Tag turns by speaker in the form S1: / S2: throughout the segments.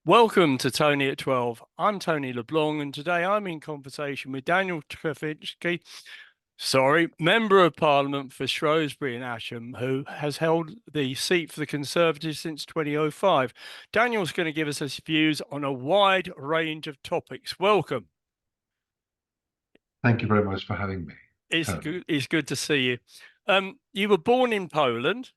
S1: Welcome to Tony at 12. I'm Tony LeBlanc, and today I'm in conversation with Daniel Kawczynski, Member of Parliament for Shrewsbury and Atcham, who has held the seat for the Conservatives since 2005. Daniel's going to give us his views on a wide range of topics. Welcome.
S2: Thank you very much for having me.
S1: It's good to see you. You were born in Poland,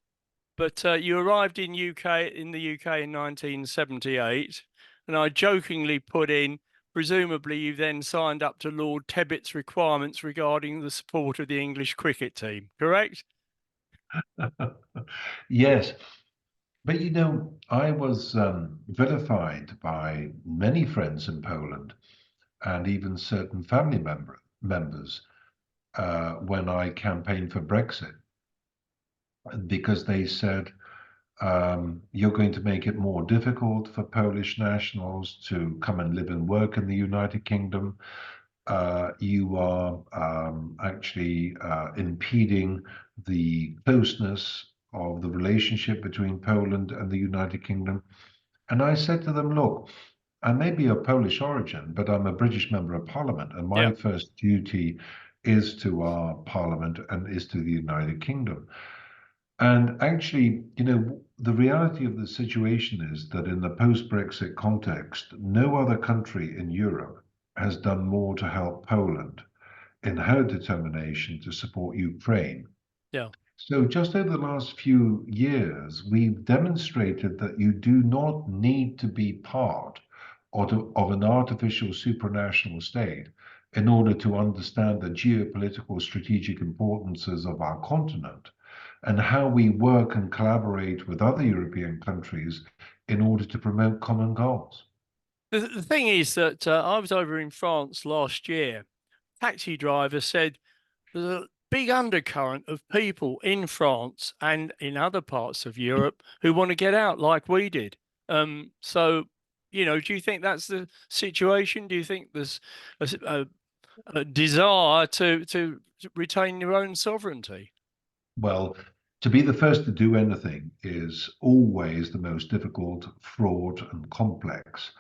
S1: but you arrived in the UK in 1978, and I jokingly put in, presumably you then signed up to Lord Tebbett's requirements regarding the support of the English cricket team, correct?
S2: Yes, but I was vilified by many friends in Poland and even certain family members when I campaigned for Brexit, because they said, you're going to make it more difficult for Polish nationals to come and live and work in the United Kingdom. You are actually impeding the closeness of the relationship between Poland and the United Kingdom. And I said to them, look, I may be of Polish origin, but I'm a British member of Parliament, and my first duty is to our Parliament and is to the United Kingdom. And actually, the reality of the situation is that in the post-Brexit context, no other country in Europe has done more to help Poland in her determination to support Ukraine.
S1: Yeah.
S2: So just over the last few years, we've demonstrated that you do not need to be part of an artificial supranational state in order to understand the geopolitical strategic importances of our continent and how we work and collaborate with other European countries in order to promote common goals.
S1: The thing is that I was over in France last year. Taxi driver said there's a big undercurrent of people in France and in other parts of Europe who want to get out like we did. So, do you think that's the situation? Do you think there's a desire to retain your own sovereignty?
S2: Well, to be the first to do anything is always the most difficult, fraught, and complex.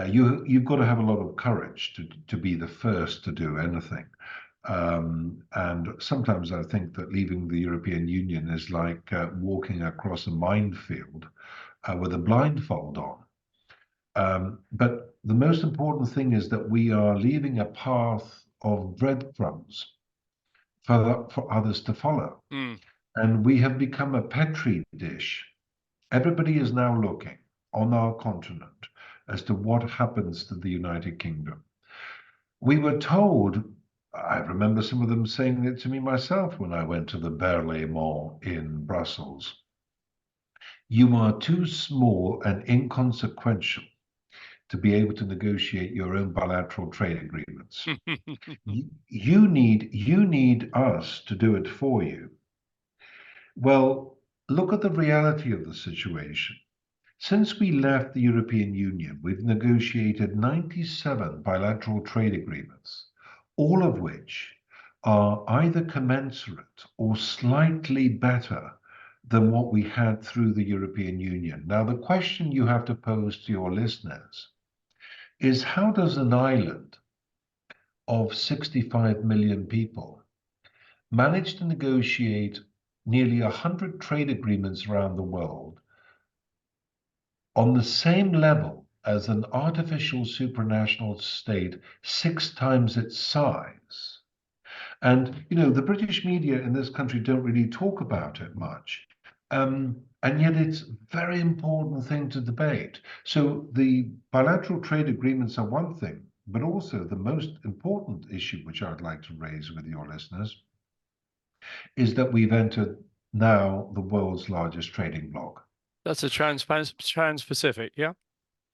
S2: You've got to have a lot of courage to be the first to do anything. And sometimes I think that leaving the European Union is like walking across a minefield with a blindfold on. But the most important thing is that we are leaving a path of breadcrumbs for others to follow. And we have become a petri dish. Everybody is now looking on our continent as to what happens to the United Kingdom. We were told, I remember some of them saying it to me myself when I went to the Berlaymont Mall in Brussels. You are too small and inconsequential to be able to negotiate your own bilateral trade agreements. you need us to do it for you. Well, look at the reality of the situation. Since we left the European Union, we've negotiated 97 bilateral trade agreements, all of which are either commensurate or slightly better than what we had through the European Union. Now, the question you have to pose to your listeners is, how does an island of 65 million people manage to negotiate nearly 100 trade agreements around the world on the same level as an artificial supranational state 6 times its size? And, the British media in this country don't really talk about it much. And yet it's a very important thing to debate. So the bilateral trade agreements are one thing, but also the most important issue, which I'd like to raise with your listeners, is that we've entered now the world's largest trading bloc.
S1: That's a Trans-Pacific, yeah?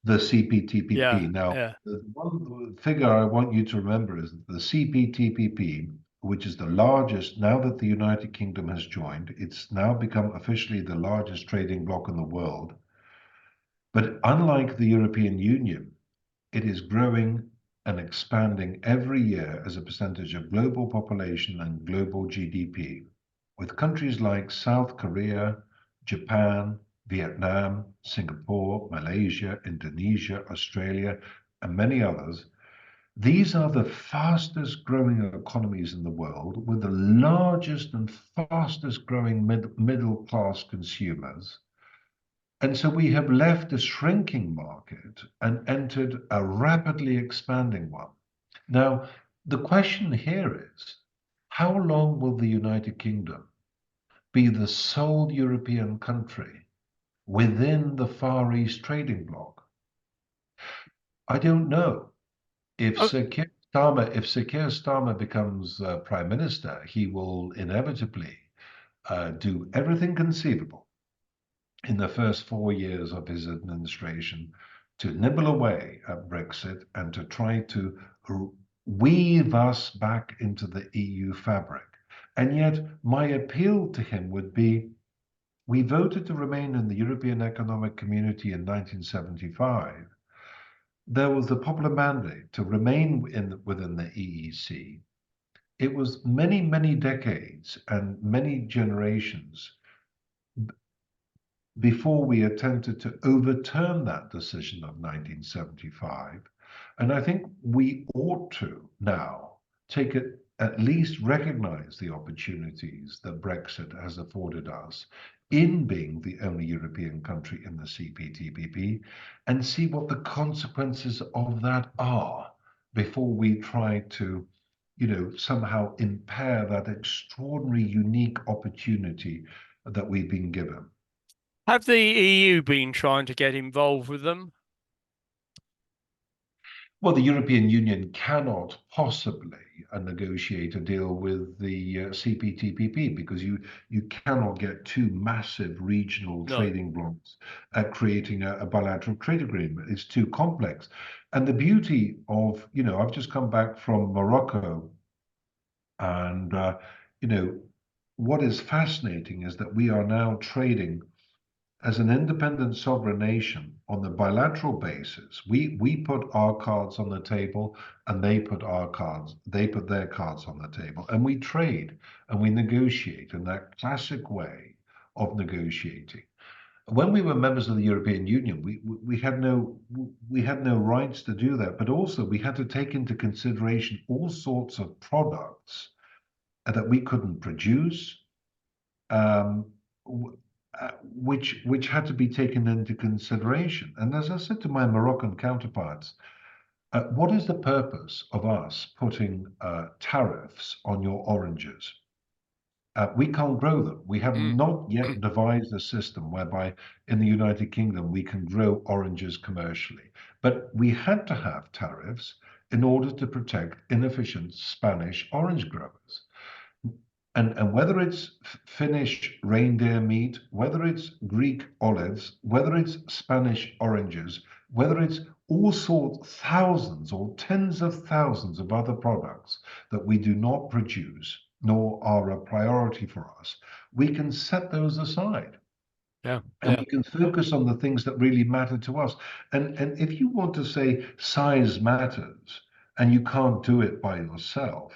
S2: The CPTPP.
S1: Yeah,
S2: now,
S1: yeah.
S2: The one figure I want you to remember is that the CPTPP, which is the largest, now that the United Kingdom has joined, it's now become officially the largest trading bloc in the world. But unlike the European Union, it is growing and expanding every year as a percentage of global population and global GDP, with countries like South Korea, Japan, Vietnam, Singapore, Malaysia, Indonesia, Australia, and many others. These are the fastest growing economies in the world with the largest and fastest growing middle class consumers. And so we have left a shrinking market and entered a rapidly expanding one. Now, the question here is, how long will the United Kingdom be the sole European country within the Far East trading bloc? I don't know. If
S1: Oh,
S2: Sir Keir Starmer becomes Prime Minister, he will inevitably do everything conceivable in the first 4 years of his administration to nibble away at Brexit and to try to weave us back into the EU fabric. And yet, my appeal to him would be, we voted to remain in the European Economic Community in 1975. There was the popular mandate to remain within the EEC. It was many, many decades and many generations before we attempted to overturn that decision of 1975. And I think we ought to now take it, at least recognize the opportunities that Brexit has afforded us in being the only European country in the CPTPP and see what the consequences of that are before we try to, somehow impair that extraordinary, unique opportunity that we've been given.
S1: have the EU been trying to get involved with them?
S2: Well, the European Union cannot possibly negotiate a deal with the CPTPP because you cannot get two massive regional
S1: No.
S2: trading blocs creating a bilateral trade agreement. It's too complex. And the beauty of, I've just come back from Morocco, and what is fascinating is that we are now trading as an independent sovereign nation on the bilateral basis. We put our cards on the table and they put their cards on the table, and we trade and we negotiate in that classic way of negotiating. When we were members of the European Union, we had no rights to do that, but also we had to take into consideration all sorts of products that we couldn't produce, um, which had to be taken into consideration. And as I said to my Moroccan counterparts, what is the purpose of us putting tariffs on your oranges? We can't grow them. We have
S1: Mm.
S2: not yet devised a system whereby in the United Kingdom we can grow oranges commercially. But we had to have tariffs in order to protect inefficient Spanish orange growers. And whether it's Finnish reindeer meat, whether it's Greek olives, whether it's Spanish oranges, whether it's all sorts, thousands or tens of thousands of other products that we do not produce, nor are a priority for us, we can set those aside.
S1: Yeah,
S2: And
S1: yeah.
S2: we can focus on the things that really matter to us. And if you want to say size matters and you can't do it by yourself,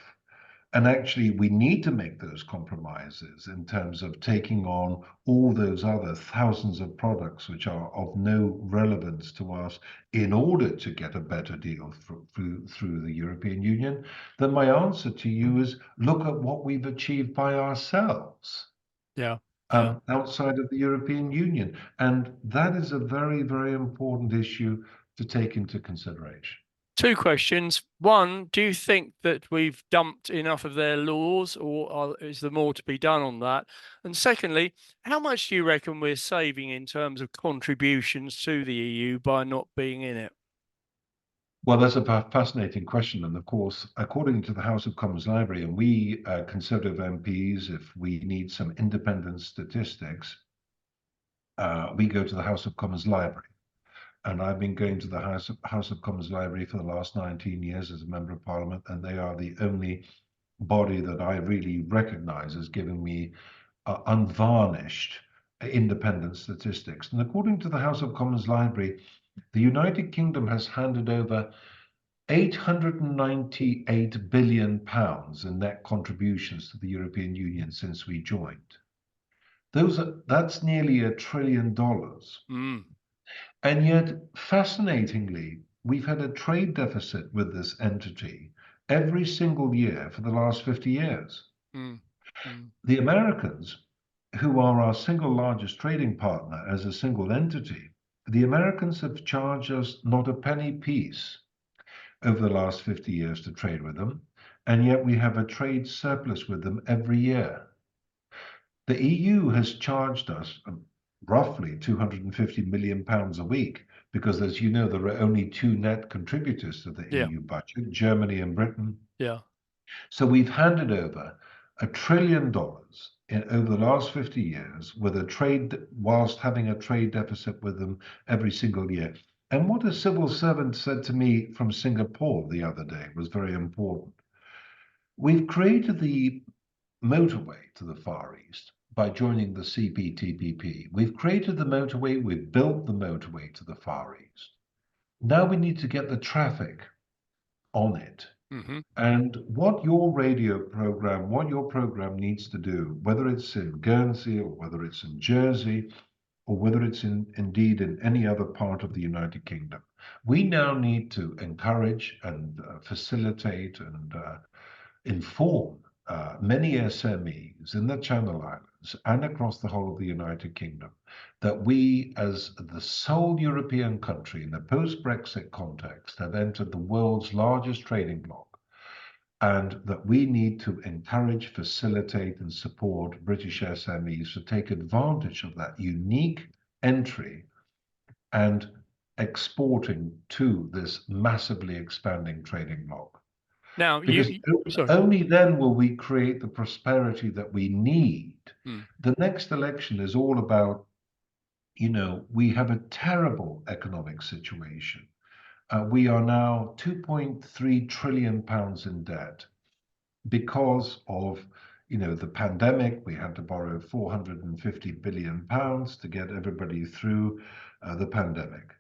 S2: and actually, we need to make those compromises in terms of taking on all those other thousands of products which are of no relevance to us in order to get a better deal through the European Union. Then my answer to you is look at what we've achieved by ourselves
S1: Yeah, yeah.
S2: outside of the European Union. And that is a very, very important issue to take into consideration.
S1: Two questions. One, do you think that we've dumped enough of their laws, or is there more to be done on that? And secondly, how much do you reckon we're saving in terms of contributions to the EU by not being in it?
S2: Well, that's a fascinating question. And of course, according to the House of Commons Library, and we Conservative MPs, if we need some independent statistics, we go to the House of Commons Library. And I've been going to the House of Commons Library for the last 19 years as a member of Parliament, and they are the only body that I really recognize as giving me unvarnished independent statistics. And according to the House of Commons Library, the United Kingdom has handed over £898 billion in net contributions to the European Union since we joined. That's nearly $1 trillion.
S1: Mm,
S2: And yet, fascinatingly, we've had a trade deficit with this entity every single year for the last 50 years.
S1: mm, mm.
S2: The Americans, who are our single largest trading partner as a single entity, the Americans have charged us not a penny piece over the last 50 years to trade with them, and yet we have a trade surplus with them every year. The EU has charged us roughly £250 million a week because, as you know, there are only two net contributors to the
S1: Yeah,
S2: EU budget, Germany and Britain.
S1: yeah.
S2: So we've handed over $1 trillion over the last 50 years with a trade, whilst having a trade deficit with them every single year. And what a civil servant said to me from Singapore the other day was very important. We've created the motorway to the Far East by joining the CPTPP. We've created the motorway, we've built the motorway to the Far East. Now we need to get the traffic on it.
S1: Hmm.
S2: And what what your program needs to do, whether it's in Guernsey or whether it's in Jersey or whether it's indeed in any other part of the United Kingdom, we now need to encourage and facilitate and inform many SMEs in the Channel Islands and across the whole of the United Kingdom that we, as the sole European country in the post-Brexit context, have entered the world's largest trading bloc, and that we need to encourage, facilitate, and support British SMEs to take advantage of that unique entry and exporting to this massively expanding trading bloc.
S1: Now,
S2: Because
S1: sorry.
S2: only then will we create the prosperity that we need.
S1: Mm,
S2: The next election is all about, we have a terrible economic situation. We are now 2.3 trillion pounds in debt because of, the pandemic. We had to borrow 450 billion pounds to get everybody through the pandemic.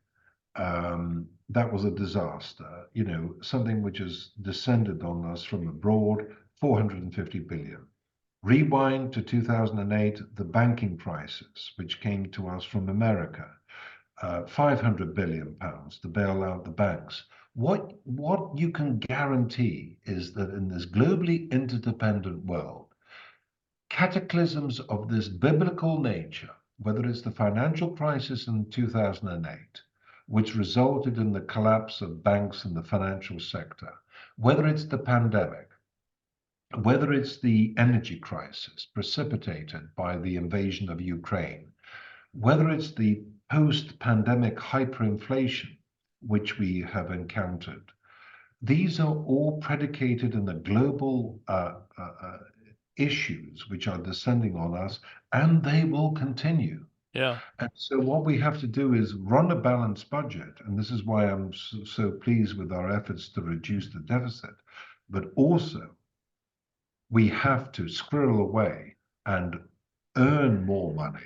S2: That was a disaster, something which has descended on us from abroad, 450 billion. Rewind to 2008, the banking crisis, which came to us from America, 500 billion pounds to bail out the banks. What you can guarantee is that in this globally interdependent world, cataclysms of this biblical nature, whether it's the financial crisis in 2008, which resulted in the collapse of banks and the financial sector, whether it's the pandemic, whether it's the energy crisis precipitated by the invasion of Ukraine, whether it's the post-pandemic hyperinflation, which we have encountered, these are all predicated in the global issues which are descending on us, and they will continue.
S1: yeah.
S2: And so what we have to do is run a balanced budget, and this is why I'm so pleased with our efforts to reduce the deficit, but also we have to squirrel away and earn more money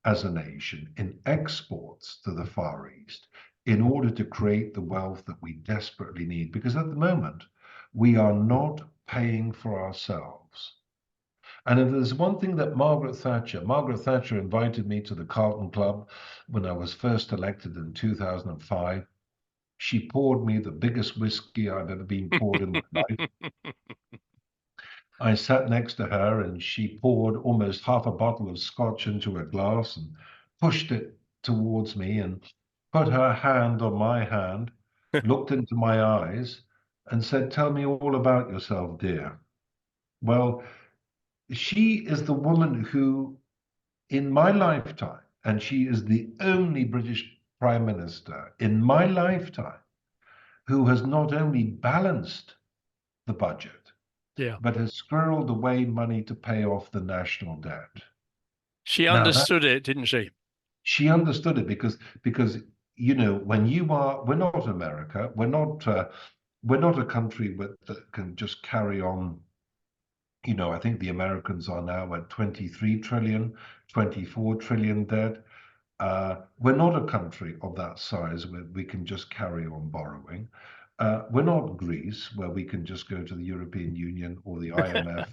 S2: as a nation in exports to the Far East in order to create the wealth that we desperately need. Because at the moment, we are not paying for ourselves. And if there's one thing that Margaret Thatcher invited me to the Carlton Club when I was first elected in 2005. She poured me the biggest whiskey I've ever been poured in my life. I sat next to her and she poured almost half a bottle of scotch into a glass and pushed it towards me and put her hand on my hand, looked into my eyes and said, "Tell me all about yourself, dear." Well, she is the woman who, in my lifetime, and she is the only British Prime Minister in my lifetime who has not only balanced the budget,
S1: Yeah.
S2: but has squirreled away money to pay off the national debt.
S1: She
S2: Now that
S1: understood it, didn't she?
S2: she understood it because we're not America, we're not a country that can just carry on. I think the Americans are now at 23 trillion, 24 trillion debt. We're not a country of that size where we can just carry on borrowing. We're not Greece, where we can just go to the European Union or the IMF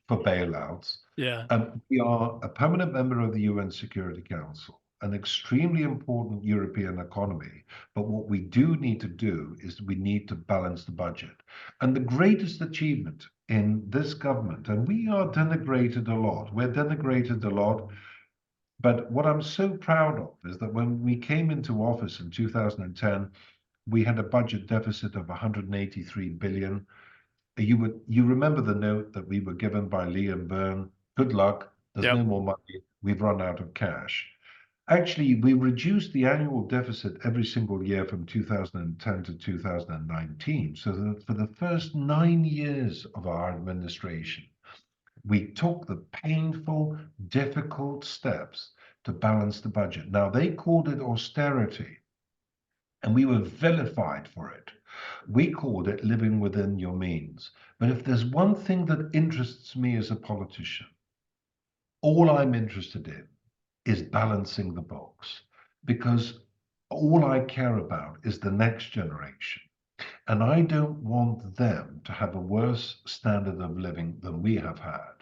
S2: for bailouts.
S1: Yeah.
S2: We are a permanent member of the UN Security Council, an extremely important European economy. But what we do need to do is we need to balance the budget. And the greatest achievement in this government, and we are denigrated a lot, we're denigrated a lot. But what I'm so proud of is that when we came into office in 2010, we had a budget deficit of 183 billion. You remember the note that we were given by Liam Byrne? Good luck. There's
S1: Yep.
S2: no more money. We've run out of cash. Actually, we reduced the annual deficit every single year from 2010 to 2019. So that for the first 9 years of our administration, we took the painful, difficult steps to balance the budget. Now, they called it austerity, and we were vilified for it. We called it living within your means. But if there's one thing that interests me as a politician, all I'm interested in is balancing the books, because all I care about is the next generation. And I don't want them to have a worse standard of living than we have had.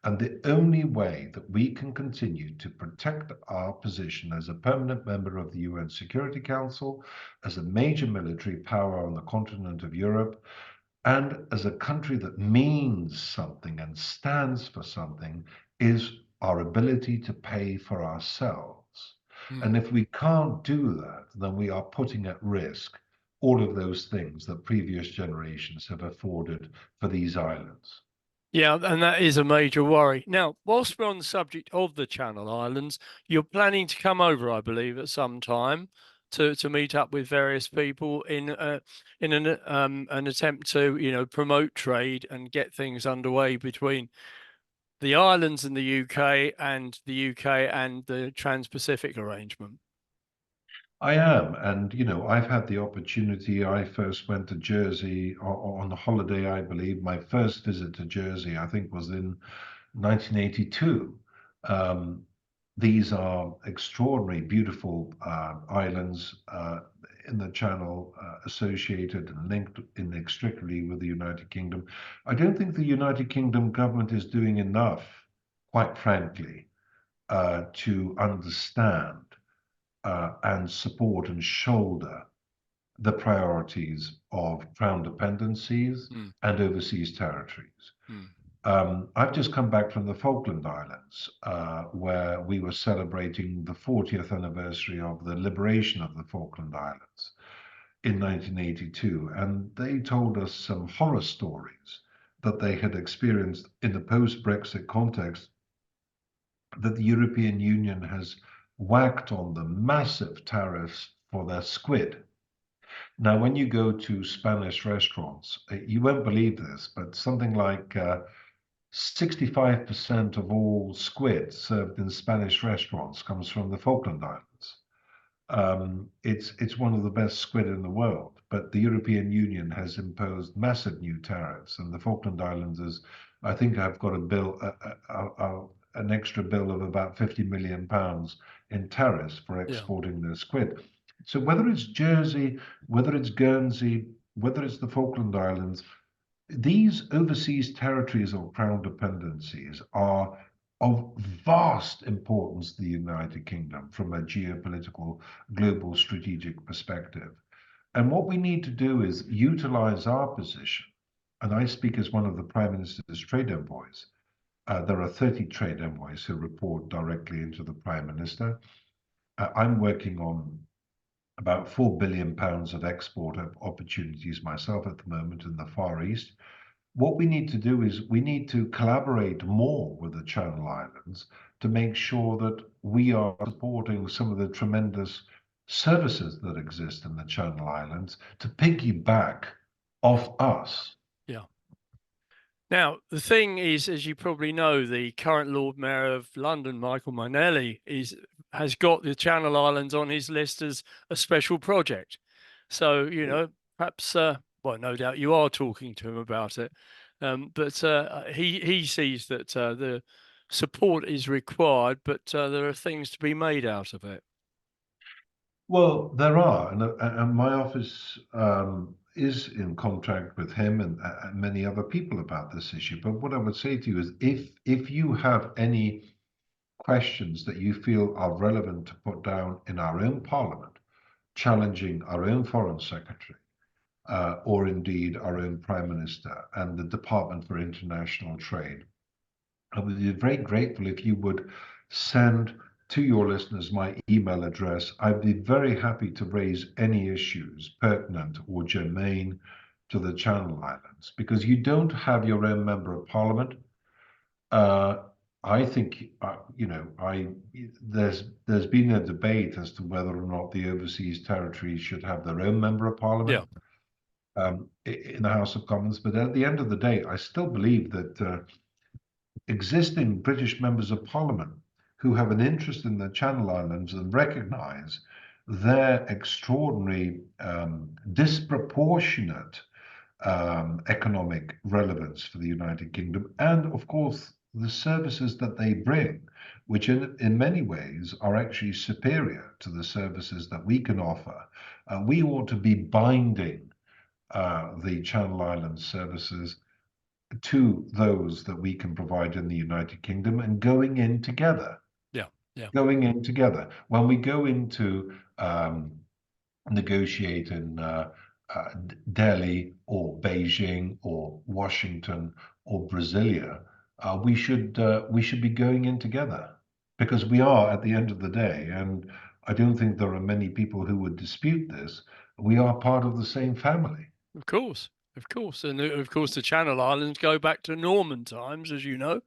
S2: And the only way that we can continue to protect our position as a permanent member of the UN Security Council, as a major military power on the continent of Europe, and as a country that means something and stands for something, is our ability to pay for ourselves. And if we can't do that, then we are putting at risk all of those things that previous generations have afforded for these islands.
S1: Yeah, and that is a major worry. Now, whilst we're on the subject of the Channel Islands, you're planning to come over, I believe, at some time to meet up with various people in an attempt to, you know, promote trade and get things underway between the islands and the UK and the UK and the Trans-Pacific arrangement.
S2: I am, and I've had the opportunity. I first went to Jersey on a holiday, I believe. My first visit to Jersey, I think, was in 1982. Um, these are extraordinary, beautiful islands in the Channel, associated and linked inextricably with the United Kingdom. I don't think the United Kingdom government is doing enough, quite frankly, to understand and support and shoulder the priorities of Crown Dependencies and overseas territories. I've just come back from the Falkland Islands, where we were celebrating the 40th anniversary of the liberation of the Falkland Islands in 1982. And they told us some horror stories that they had experienced in the post-Brexit context, that the European Union has whacked on the massive tariffs for their squid. Now, when you go to Spanish restaurants, you won't believe this, but something like 65% of all squid served in Spanish restaurants comes from the Falkland Islands. It's one of the best squid in the world, but the European Union has imposed massive new tariffs, and the Falkland Islands is, I think, I've got a bill, an extra bill of about £50 million in tariffs for exporting their squid. So whether it's Jersey, whether it's Guernsey, whether it's the Falkland Islands, these overseas territories or crown dependencies are of vast importance to the United Kingdom from a geopolitical, global strategic perspective. And what we need to do is utilize our position. And I speak as one of the Prime Minister's trade envoys. There are 30 trade envoys who report directly into the Prime Minister. I'm working on about £4 billion of export opportunities myself at the moment in the Far East. What we need to do is we need to collaborate more with the Channel Islands to make sure that we are supporting some of the tremendous services that exist in the Channel Islands to piggyback off us.
S1: Yeah. Now, the thing is, as you probably know, the current Lord Mayor of London, Michael Manelli, has got the Channel Islands on his list as a special project. So, you know, perhaps, well, no doubt you are talking to him about it. But he sees that the support is required, but there are things to be made out of it.
S2: Well, there are, and my office is in contact with him and many other people about this issue. But what I would say to you is, if you have any questions that you feel are relevant to put down in our own parliament, challenging our own foreign secretary, or indeed our own prime minister and the Department for International Trade, I would be very grateful if you would send to your listeners my email address. I'd be very happy to raise any issues pertinent or germane to the Channel Islands, because you don't have your own member of parliament. I think there's been a debate as to whether or not the overseas territories should have their own member of parliament in the House of Commons. But at the end of the day, I still believe that existing British members of parliament who have an interest in the Channel Islands and recognize their extraordinary, disproportionate economic relevance for the United Kingdom, and of course the services that they bring, which in many ways are actually superior to the services that we can offer. We ought to be binding the Channel Islands services to those that we can provide in the United Kingdom, and going in together. Going in together. When we go into negotiate in Delhi or Beijing or Washington or Brasilia, we should be going in together, because we are, at the end of the day, and I don't think there are many people who would dispute this, we are part of the same family.
S1: Of course, and of course the Channel Islands go back to Norman times, as you know,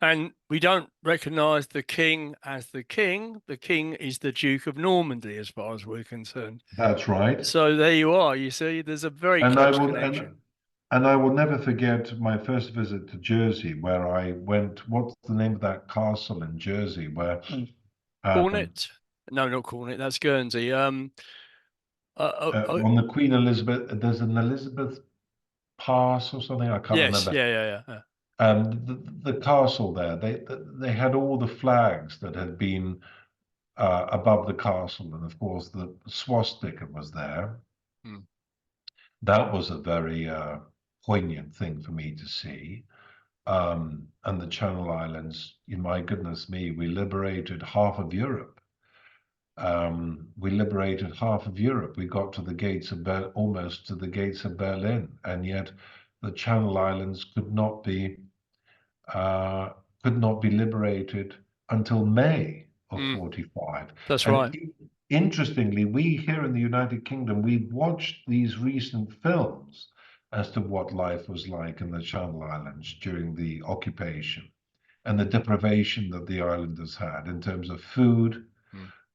S1: and we don't recognise the king as the king. The king is the Duke of Normandy, as far as we're concerned.
S2: That's right.
S1: So there you are. You see, there's a very
S2: And
S1: close connection.
S2: And I will never forget my first visit to Jersey, where I went. What's the name of that castle in Jersey? Where
S1: Cornet? No, not Cornet. That's Guernsey.
S2: On the Queen Elizabeth, there's an Elizabeth Pass or something. I can't remember.
S1: Yeah.
S2: The castle there. They had all the flags that had been above the castle, and of course the swastika was there. That was a very poignant thing for me to see. And the Channel Islands, my goodness me, we liberated half of Europe. We liberated half of Europe. We got to the gates of almost to the gates of Berlin, and yet the Channel Islands could not be liberated until May of 45.
S1: That's right.
S2: Interestingly, we here in the United Kingdom, we've watched these recent films as to what life was like in the Channel Islands during the occupation and the deprivation that the islanders had in terms of food,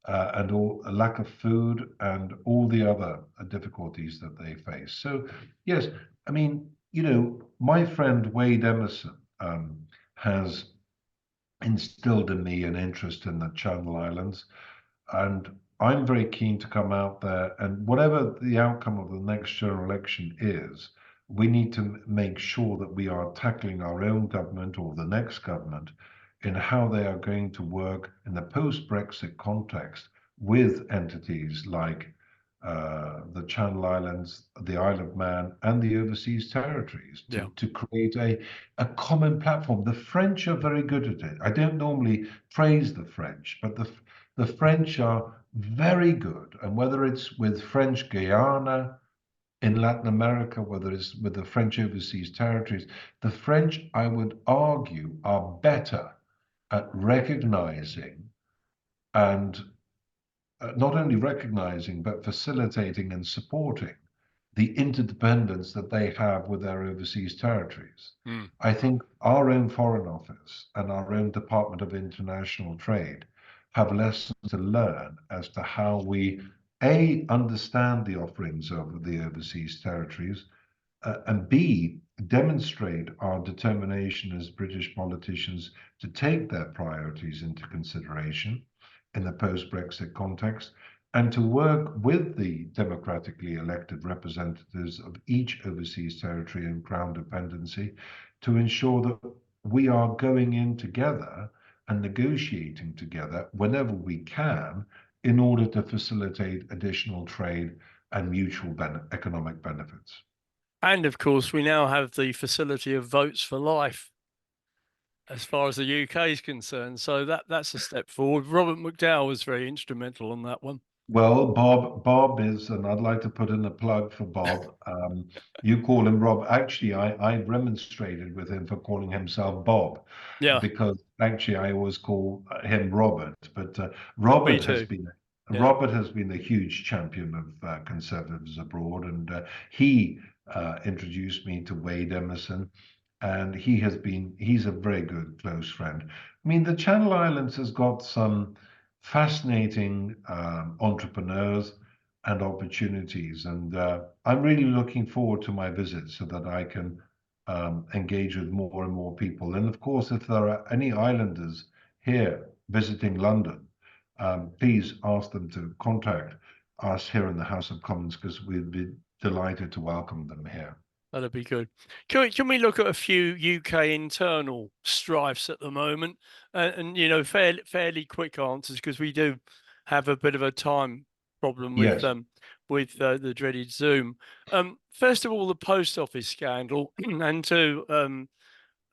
S2: and a lack of food and all the other difficulties that they face. So, yes, I mean, my friend Wade Emerson has instilled in me an interest in the Channel Islands, and I'm very keen to come out there, and whatever the outcome of the next general election is, we need to make sure that we are tackling our own government or the next government in how they are going to work in the post-Brexit context with entities like the Channel Islands, the Isle of Man, and the overseas territories to create a common platform. The French are very good at it. I don't normally praise the French, but the French are very good. And whether it's with French Guiana in Latin America, whether it's with the French overseas territories, the French, I would argue, are better at recognizing and not only recognizing, but facilitating and supporting the interdependence that they have with their overseas territories. I think our own Foreign Office and our own Department of International Trade have lessons to learn as to how we, A, understand the offerings of the overseas territories, and B, demonstrate our determination as British politicians to take their priorities into consideration in the post-Brexit context, and to work with the democratically elected representatives of each overseas territory and Crown Dependency to ensure that we are going in together and negotiating together whenever we can in order to facilitate additional trade and mutual economic benefits.
S1: And of course, we now have the facility of votes for life as far as the UK is concerned. So that's a step forward. Robert McDowell was very instrumental on that one.
S2: Well, Bob is, and I'd like to put in a plug for Bob. You call him Rob. Actually, I remonstrated with him for calling himself Bob,
S1: Yeah,
S2: because actually I always call him Robert. But
S1: me too. Yeah,
S2: Robert has been a huge champion of conservatives abroad, and he introduced me to Wade Emerson, and he's a very good close friend. I mean, the Channel Islands has got some fascinating entrepreneurs and opportunities. And I'm really looking forward to my visit so that I can engage with more and more people. And of course, if there are any islanders here visiting London, please ask them to contact us here in the House of Commons, because we'd be delighted to welcome them here.
S1: that'd be good. Can we look at a few UK internal strifes at the moment, and you know, fairly quick answers, because we do have a bit of a time problem
S2: Yes.
S1: with the dreaded Zoom. First of all, the post office scandal, and to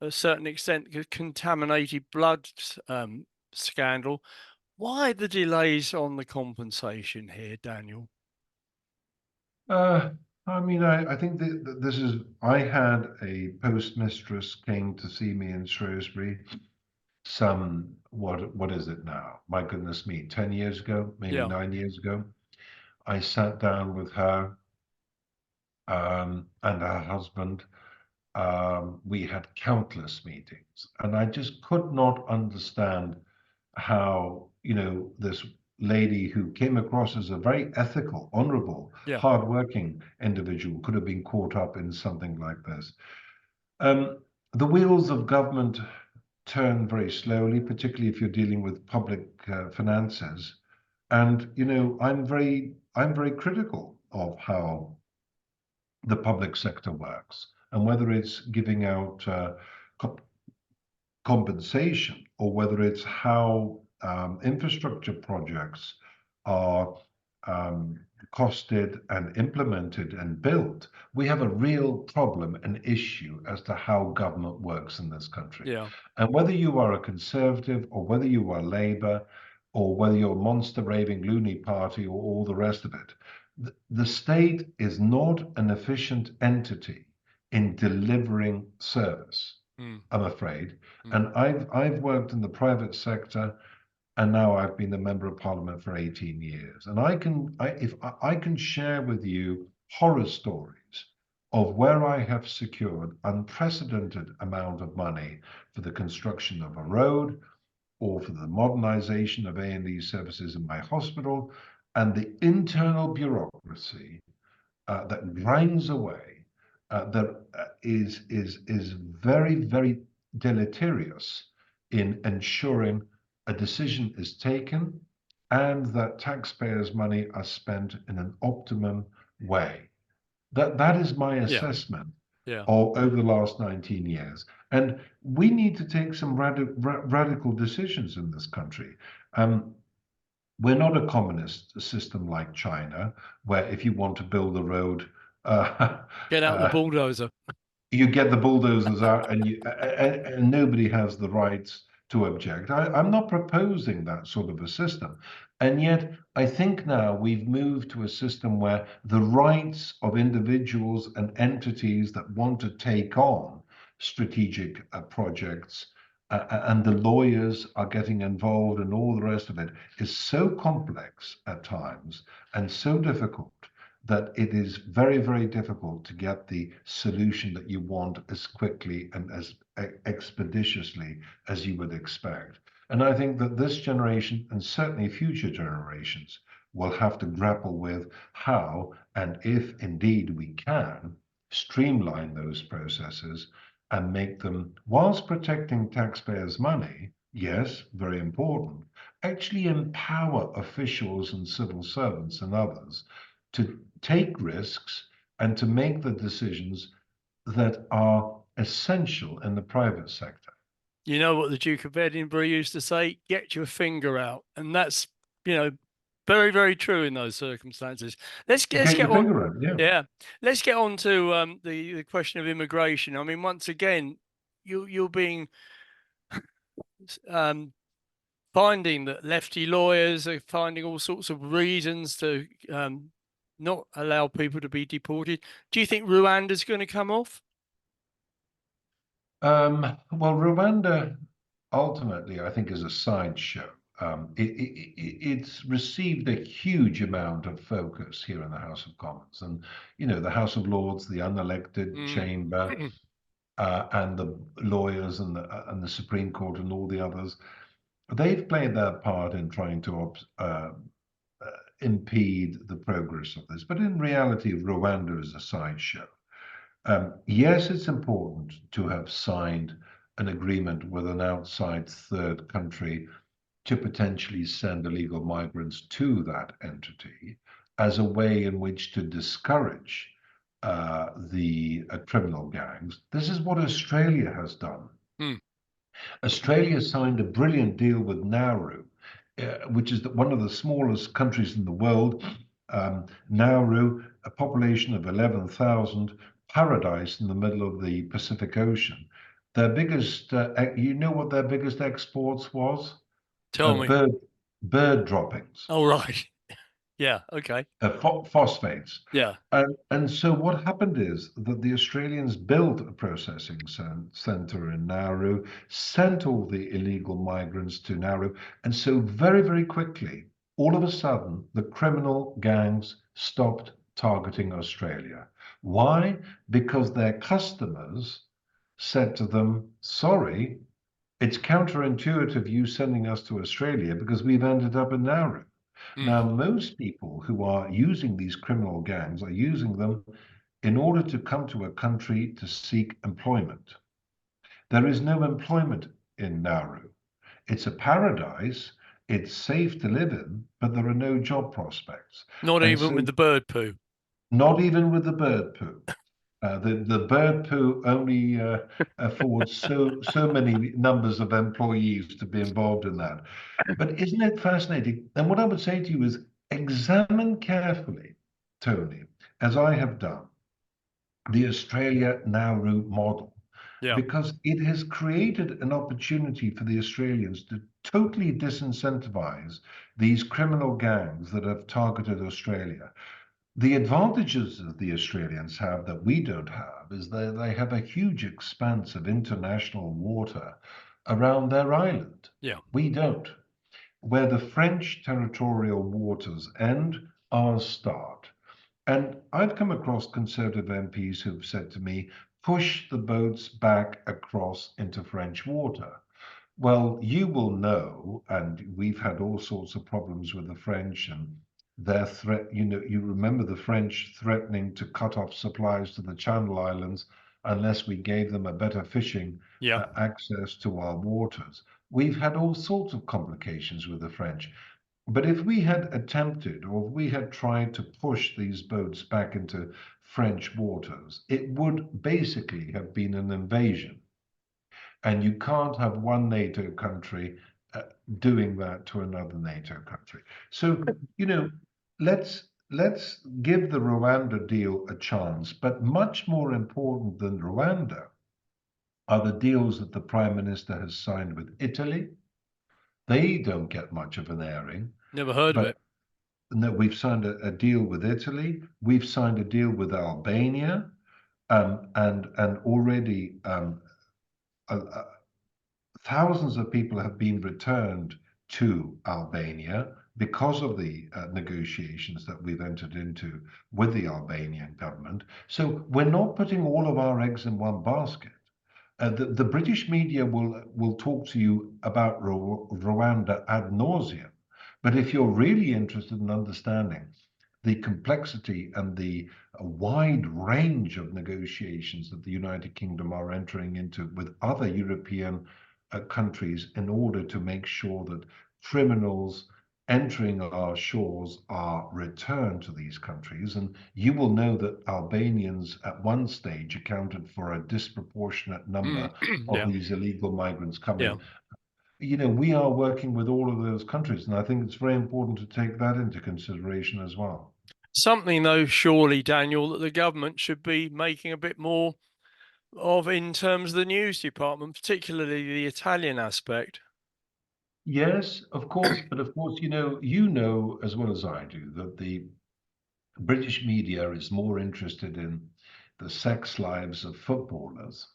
S1: a certain extent, the contaminated blood scandal. Why the delays on the compensation here, Daniel?
S2: Uh, I mean, I think that this is. I had a postmistress came to see me in Shrewsbury. What is it now? My goodness me, 10 years ago, maybe
S1: Yeah,
S2: 9 years ago. I sat down with her and her husband. We had countless meetings, and I just could not understand how, this lady who came across as a very ethical, honorable,
S1: yeah,
S2: hardworking individual could have been caught up in something like this. Um, the wheels of government turn very slowly, particularly if you're dealing with public finances. And I'm very critical of how the public sector works, and whether it's giving out co- compensation, or whether it's how infrastructure projects are um, costed and implemented and built. We have a real problem, an issue as to how government works in this country.
S1: yeah,
S2: And whether you are a conservative, or whether you are Labour, or whether you're a monster raving loony party, or all the rest of it, the state is not an efficient entity in delivering service,
S1: mm,
S2: I'm afraid.
S1: mm.
S2: And I've worked in the private sector, and now I've been a member of parliament for 18 years. And I can share with you horror stories of where I have secured unprecedented amount of money for the construction of a road, or for the modernization of A&E services in my hospital, and the internal bureaucracy that grinds away, that is very, very deleterious in ensuring a decision is taken and that taxpayers' money are spent in an optimum way. That is my
S1: Yeah,
S2: assessment
S1: yeah.
S2: of over the last 19 years. And we need to take some radical decisions in this country. Um, we're not a communist system like China, where if you want to build a road, uh,
S1: Get out the
S2: uh,
S1: bulldozer.
S2: you get the bulldozers out, and nobody has the rights to object. I'm not proposing that sort of a system. And yet, I think now we've moved to a system where the rights of individuals and entities that want to take on strategic projects, and the lawyers are getting involved, and all the rest of it is so complex at times and so difficult, that it is very, very difficult to get the solution that you want as quickly and as expeditiously as you would expect. And I think that this generation, and certainly future generations, will have to grapple with how, and if indeed we can, streamline those processes and make them, whilst protecting taxpayers' money, yes, very important, actually empower officials and civil servants and others to take risks and to make the decisions that are essential in the private sector.
S1: You know what the Duke of Edinburgh used to say? Get your finger out. And that's, you know, Very, very true in those circumstances. Let's
S2: Get
S1: get
S2: your
S1: on.
S2: finger in, yeah.
S1: Yeah, let's get on to the question of immigration. I mean, once again, you're being um, finding that lefty lawyers are finding all sorts of reasons to not allow people to be deported. Do you think Rwanda's going to come off?
S2: Well, Rwanda ultimately, I think, is a sideshow. It's received a huge amount of focus here in the House of Commons, and the House of Lords, the unelected
S1: Mm.
S2: chamber, and the lawyers and the Supreme Court and all the others. They've played their part in trying to impede the progress of this, but in reality, Rwanda is a sideshow. Yes, it's important to have signed an agreement with an outside third country to potentially send illegal migrants to that entity as a way in which to discourage the criminal gangs. This is what Australia has done.
S1: Mm.
S2: Australia signed a brilliant deal with Nauru, which is one of the smallest countries in the world. Nauru, a population of 11,000, paradise in the middle of the Pacific Ocean. Their biggest, you know what their biggest exports was?
S1: Tell me.
S2: Bird droppings,
S1: Oh, right. Yeah. Okay.
S2: phosphates.
S1: Yeah.
S2: And so what happened is that the Australians built a processing center in Nauru, sent all the illegal migrants to Nauru. And so very, very quickly, all of a sudden, the criminal gangs stopped targeting Australia. Why? Because their customers said to them, sorry, it's counterintuitive you sending us to Australia because we've ended up in Nauru.
S1: Mm.
S2: Now, most people who are using these criminal gangs are using them in order to come to a country to seek employment. There is no employment in Nauru. It's a paradise. It's safe to live in, but there are no job prospects.
S1: Not
S2: And
S1: even with
S2: so,
S1: the bird poo.
S2: not even with the bird poo. The bird poo only affords so many numbers of employees to be involved in that. But isn't it fascinating? And what I would say to you is examine carefully, Tony, as I have done, the Australia Nauru model,
S1: Yeah.
S2: because it has created an opportunity for the Australians to totally disincentivize these criminal gangs that have targeted Australia. The advantages that the Australians have that we don't have is that they have a huge expanse of international water around their island.
S1: Yeah.
S2: We don't. Where the French territorial waters end, ours start. And I've come across Conservative MPs who've said to me, push the boats back across into French water. Well, you will know, and we've had all sorts of problems with the French and their threat. You remember the French threatening to cut off supplies to the Channel Islands unless we gave them a better fishing
S1: Yeah.
S2: access to our waters. We've had all sorts of complications with the French. But if we had attempted or if we had tried to push these boats back into French waters, it would basically have been an invasion. And you can't have one NATO country doing that to another NATO country. So, let's give the Rwanda deal a chance. But much more important than Rwanda are the deals that the Prime Minister has signed with Italy. They don't get much of an airing,
S1: Never heard of
S2: but
S1: it.
S2: no, we've signed a deal with Italy. We've signed a deal with Albania, and already thousands of people have been returned to Albania because of the negotiations that we've entered into with the Albanian government. So we're not putting all of our eggs in one basket. The British media will talk to you about Rwanda ad nauseum, but if you're really interested in understanding the complexity and the wide range of negotiations that the United Kingdom are entering into with other European countries in order to make sure that criminals entering our shores are returned to these countries. And you will know that Albanians at one stage accounted for a disproportionate number
S1: Mm.
S2: of
S1: Yeah.
S2: these illegal migrants
S1: Yeah.
S2: coming. we are working with all of those countries, and I think it's very important to take that into consideration as well.
S1: Something, though, surely, Daniel, that the government should be making a bit more of in terms of the news department, particularly the Italian aspect.
S2: Yes, of course, but of course, you know as well as I do that the British media is more interested in the sex lives of footballers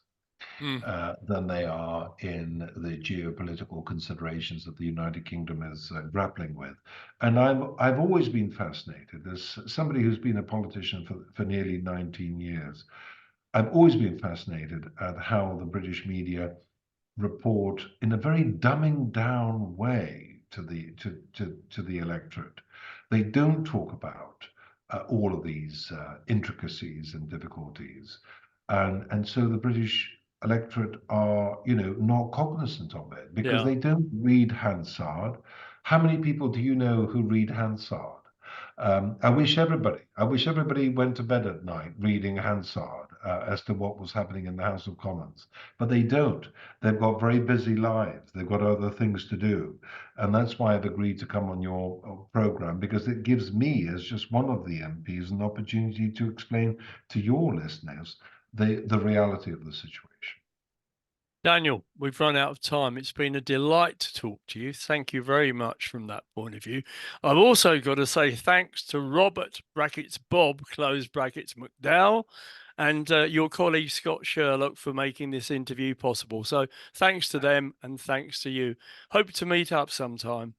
S1: Mm,
S2: than they are in the geopolitical considerations that the United Kingdom is grappling with. And I've always been fascinated as somebody who's been a politician for nearly 19 years. I've always been fascinated at how the British media report in a very dumbing down way to the electorate. They don't talk about all of these intricacies and difficulties, and so the British electorate are not cognizant of it because
S1: yeah.
S2: they don't read Hansard. How many people do you know who read Hansard? I wish everybody went to bed at night reading Hansard as to what was happening in the House of Commons, but they don't. They've got very busy lives. They've got other things to do, and that's why I've agreed to come on your program because it gives me, as just one of the MPs, an opportunity to explain to your listeners the reality of the situation.
S1: Daniel, we've run out of time. It's been a delight to talk to you. Thank you very much from that point of view. I've also got to say thanks to Robert brackets Bob close brackets McDowell and your colleague Scott Sherlock for making this interview possible. So thanks to them and thanks to you. Hope to meet up sometime.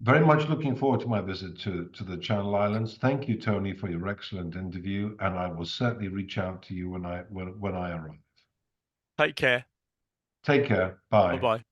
S2: Very much looking forward to my visit to the Channel Islands. Thank you, Tony, for your excellent interview, and I will certainly reach out to you when I arrive.
S1: Take care.
S2: Take care.
S1: Bye
S2: Bye.
S1: bye.